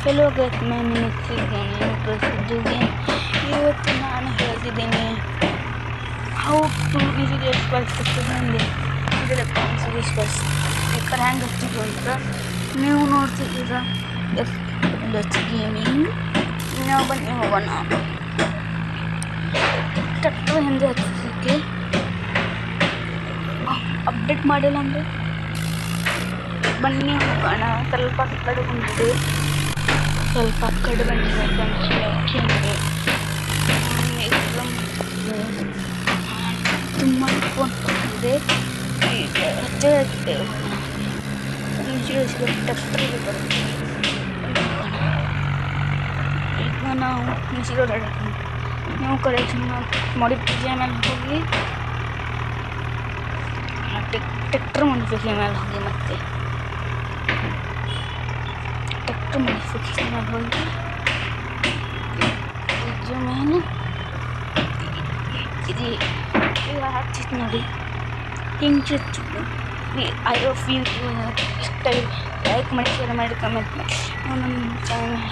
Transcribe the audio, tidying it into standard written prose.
Hello guys, मैं ಇವತ್ತು ನಾನು ಹೇಳ್ತಿದ್ದೀನಿ ಹೌ ಟು ಈಸಿಲಿ ಎಕ್ಸ್ಪಲ್ಸ್ ನನಗೆ ಇದೆಲ್ಲ ಈಸಿಲಿ ಎಕ್ಸ್ಪಲ್ಸ್ ಸ್ಪೀಕರ್ ಹ್ಯಾಂಗೆ ಹಚ್ಚಿದ್ದು ಅಂತ ನೀವು ನೋಡ್ತಿದ್ದೀರಾ. Let's gaming. ನಾವು ಬನ್ನಿ ಹೋಗೋಣ. ಟ್ರ್ಯಾಕ್ಟರ್ ಹಿಂದೆ ಹಚ್ಚೋದಕ್ಕೆ ಅಪ್ಡೇಟ್ ಮಾಡಿಲ್ಲ ಅಂದರೆ ಬನ್ನಿ ಹೋಗೋಣ. ಸ್ವಲ್ಪ ಕಡೆ ಬಂದಿದೆ ಫ್ರೆಂಡ್ಸ್. ಯಾಕೆಂದರೆ ತುಂಬ ಫೋನ್ ಬಂದಿದೆ. ಈಗ ಟ್ರ್ಯಾಕ್ಟರ್ ಬರುತ್ತೆ. ಈಗ ನಾವು ನೀವು ಕಲೆಕ್ಷನ್ ಮಾಡಿಫಿಕೇಷನ್ ಮೇಲೆ ಹೋಗಿ ಟ್ರ್ಯಾಕ್ಟರ್ ಮಾಡಿಫಿಕೇಷನ್ ಮೇಲೆ ಹೋಗಿ ಮತ್ತೆ ಟ್ರ್ಯಾಕ್ಟರ್ ಮಾಡಿಫಿಕೇಷನ್ ಮೇಲೆ ಹೋಗಿ ಇದ್ರ ಮೇಲೆ ಇದು ಹಚ್ಚಿತ್ತು ನೋಡಿ, ಹಿಂಗೆ ಹಚ್ಚಿದ್ದು. ಐ ಆಫ್ ಯು ಇಷ್ಟ ಲೈಕ್ ಮಾಡಿ, ಶೇರ್ ಮಾಡಿ, ಕಮೆಂಟ್ ಮಾಡಿ. ನಮ್ಮ ಚಾನಲ್